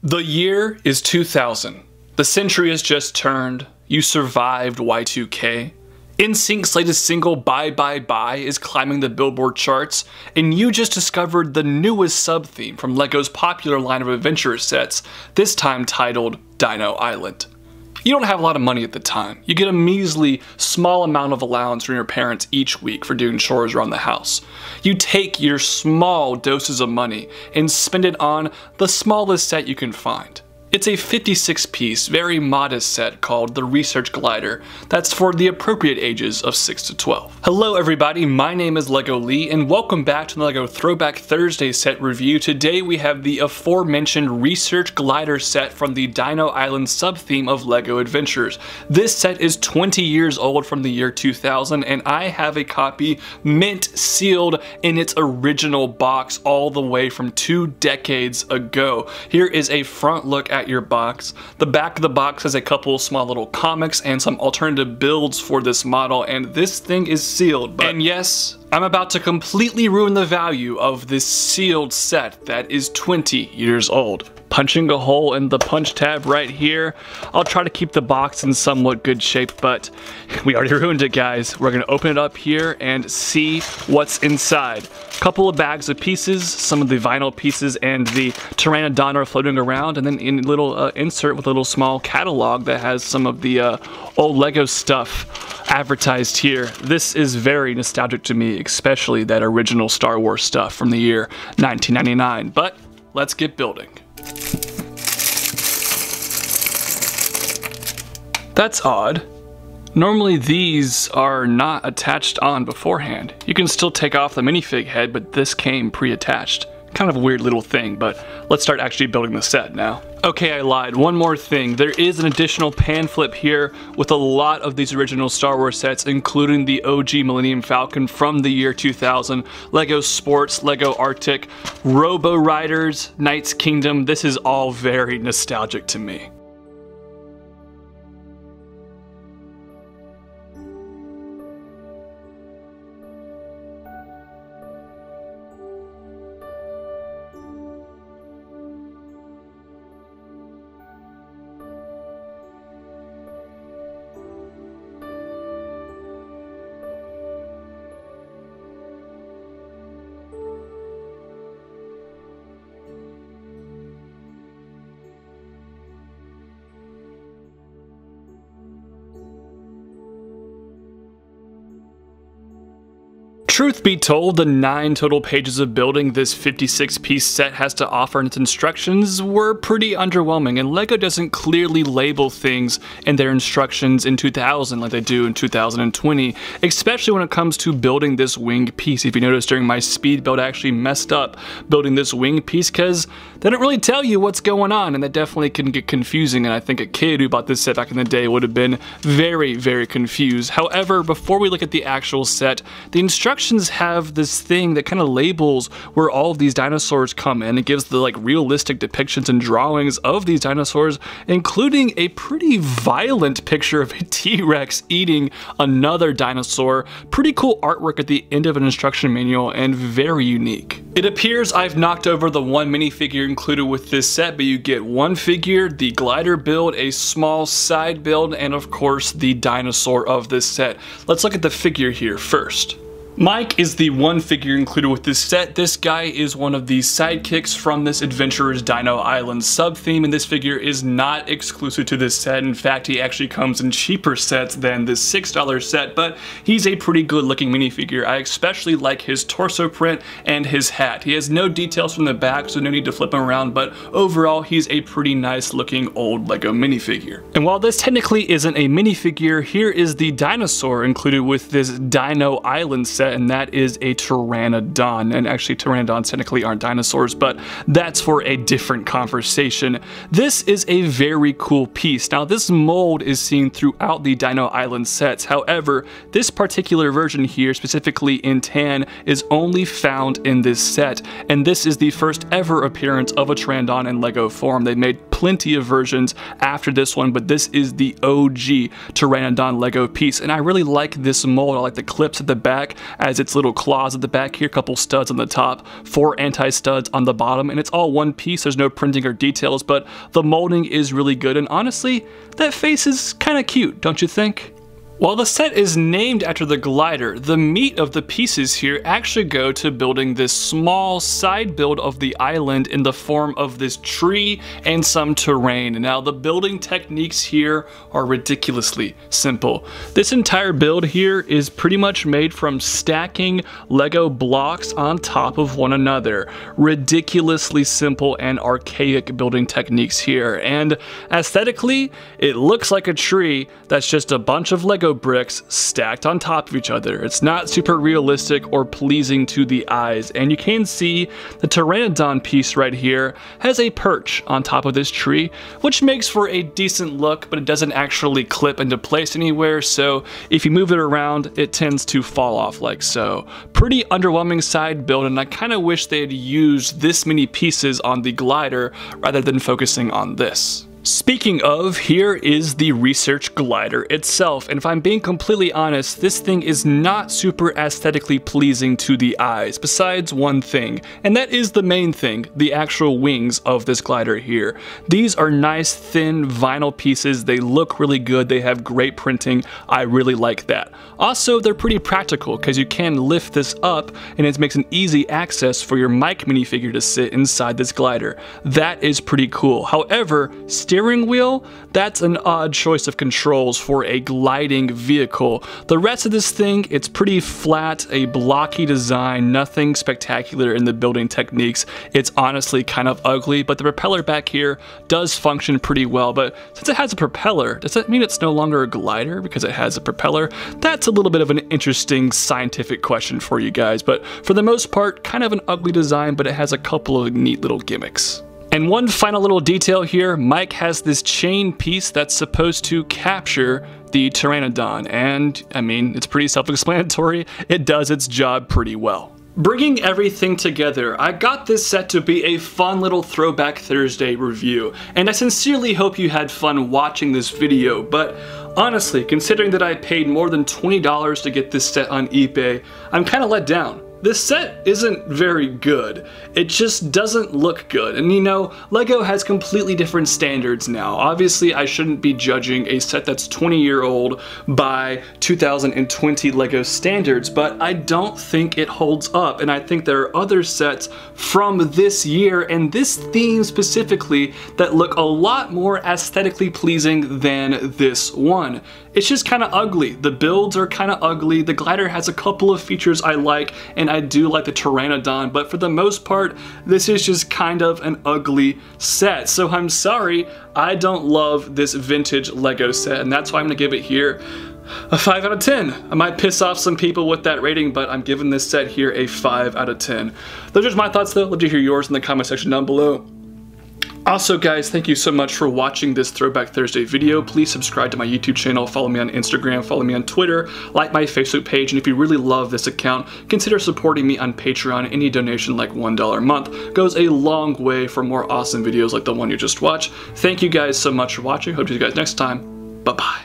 The year is 2000. The century has just turned. You survived Y2K. NSYNC's latest single, Bye Bye Bye, is climbing the Billboard charts, and you just discovered the newest sub-theme from LEGO's popular line of adventure sets, this time titled Dino Island. You don't have a lot of money at the time. You get a measly, small amount of allowance from your parents each week for doing chores around the house. You take your small doses of money and spend it on the smallest set you can find. It's a 56-piece, very modest set called the Research Glider that's for the appropriate ages of 6 to 12. Hello everybody, my name is LEGO Lee and welcome back to the LEGO Throwback Thursday set review. Today we have the aforementioned Research Glider set from the Dino Island sub-theme of LEGO Adventures. This set is 20 years old from the year 2000 and I have a copy mint sealed in its original box all the way from 2 decades ago. Here is a front look at your box. The back of the box has a couple small little comics and some alternative builds for this model, and this thing is sealed. And yes, I'm about to completely ruin the value of this sealed set that is 20 years old. Punching a hole in the punch tab right here. I'll try to keep the box in somewhat good shape, but we already ruined it, guys. We're gonna open it up here and see what's inside. Couple of bags of pieces, some of the vinyl pieces and the Pteranodon are floating around, and then in a little insert with a little small catalog that has some of the old LEGO stuff advertised here. This is very nostalgic to me, especially that original Star Wars stuff from the year 1999. But let's get building. That's odd. Normally these are not attached on beforehand. You can still take off the minifig head, but this came pre-attached. Kind of a weird little thing, but let's start actually building the set now. Okay, I lied. One more thing. There is an additional pan flip here with a lot of these original Star Wars sets, including the OG Millennium Falcon from the year 2000, LEGO Sports, LEGO Arctic, Robo Riders, Knight's Kingdom. This is all very nostalgic to me. Truth be told, the 9 total pages of building this 56-piece set has to offer in its instructions were pretty underwhelming, and LEGO doesn't clearly label things in their instructions in 2000 like they do in 2020, especially when it comes to building this wing piece. If you notice, during my speed build I actually messed up building this wing piece because they don't really tell you what's going on, and that definitely can get confusing, and I think a kid who bought this set back in the day would have been very, very confused. However, before we look at the actual set, the instructions have this thing that kind of labels where all of these dinosaurs come in. It gives the realistic depictions and drawings of these dinosaurs, including a pretty violent picture of a T-Rex eating another dinosaur. Pretty cool artwork at the end of an instruction manual and very unique. It appears I've knocked over the one minifigure included with this set, but you get one figure, the glider build, a small side build, and of course the dinosaur of this set. Let's look at the figure here first. Mike is the one figure included with this set. This guy is one of the sidekicks from this Adventurers Dino Island sub-theme, and this figure is not exclusive to this set. In fact, he actually comes in cheaper sets than this $6 set, but he's a pretty good looking minifigure. I especially like his torso print and his hat. He has no details from the back, so no need to flip him around, but overall he's a pretty nice looking old LEGO minifigure. And while this technically isn't a minifigure, here is the dinosaur included with this Dino Island set, and that is a Pteranodon. And actually Pteranodons technically aren't dinosaurs, but that's for a different conversation. This is a very cool piece. Now this mold is seen throughout the Dino Island sets. However, this particular version here, specifically in tan, is only found in this set, and this is the first ever appearance of a Pteranodon in LEGO form. They made plenty of versions after this one, but this is the OG Pteranodon Lego piece, and I really like this mold. I like the clips at the back as its little claws at the back here, a couple studs on the top, 4 anti-studs on the bottom, and it's all one piece. There's no printing or details, but the molding is really good, and honestly, that face is kind of cute, don't you think? While the set is named after the glider, the meat of the pieces here actually go to building this small side build of the island in the form of this tree and some terrain. Now, the building techniques here are ridiculously simple. This entire build here is pretty much made from stacking Lego blocks on top of one another. Ridiculously simple and archaic building techniques here. And aesthetically, it looks like a tree that's just a bunch of Lego bricks stacked on top of each other. It's not super realistic or pleasing to the eyes, and you can see the Pteranodon piece right here has a perch on top of this tree, which makes for a decent look, but it doesn't actually clip into place anywhere, so if you move it around, it tends to fall off like so. Pretty underwhelming side build, and I kind of wish they had used this many pieces on the glider rather than focusing on this. Speaking of, here is the research glider itself, and if I'm being completely honest, this thing is not super aesthetically pleasing to the eyes, besides one thing, and that is the main thing, the actual wings of this glider here. These are nice, thin vinyl pieces, they look really good, they have great printing, I really like that. Also, they're pretty practical, because you can lift this up, and it makes an easy access for your Mike minifigure to sit inside this glider. That is pretty cool. However, steering wheel, that's an odd choice of controls for a gliding vehicle. The rest of this thing, it's pretty flat, a blocky design, nothing spectacular in the building techniques. It's honestly kind of ugly, but the propeller back here does function pretty well. But since it has a propeller, does that mean it's no longer a glider because it has a propeller? That's a little bit of an interesting scientific question for you guys, but for the most part, kind of an ugly design, but it has a couple of neat little gimmicks. And one final little detail here, Mike has this chain piece that's supposed to capture the Pteranodon, and I mean, it's pretty self-explanatory, it does its job pretty well. Bringing everything together, I got this set to be a fun little Throwback Thursday review, and I sincerely hope you had fun watching this video, but honestly, considering that I paid more than $20 to get this set on eBay, I'm kind of let down. This set isn't very good. It just doesn't look good. And you know, Lego has completely different standards now. Obviously, I shouldn't be judging a set that's 20-year-old by 2020 Lego standards, but I don't think it holds up. And I think there are other sets from this year and this theme specifically that look a lot more aesthetically pleasing than this one. It's just kind of ugly. The builds are kind of ugly. The glider has a couple of features I like, and I do like the Pteranodon, but for the most part, this is just kind of an ugly set. So I'm sorry, I don't love this vintage Lego set, and that's why I'm gonna give it here a 5 out of 10. I might piss off some people with that rating, but I'm giving this set here a 5 out of 10. Those are my thoughts though. Love to hear yours in the comment section down below. Also guys, thank you so much for watching this Throwback Thursday video. Please subscribe to my YouTube channel, follow me on Instagram, follow me on Twitter, like my Facebook page, and if you really love this account, consider supporting me on Patreon. Any donation like $1 a month goes a long way for more awesome videos like the one you just watched. Thank you guys so much for watching. Hope to see you guys next time. Bye-bye.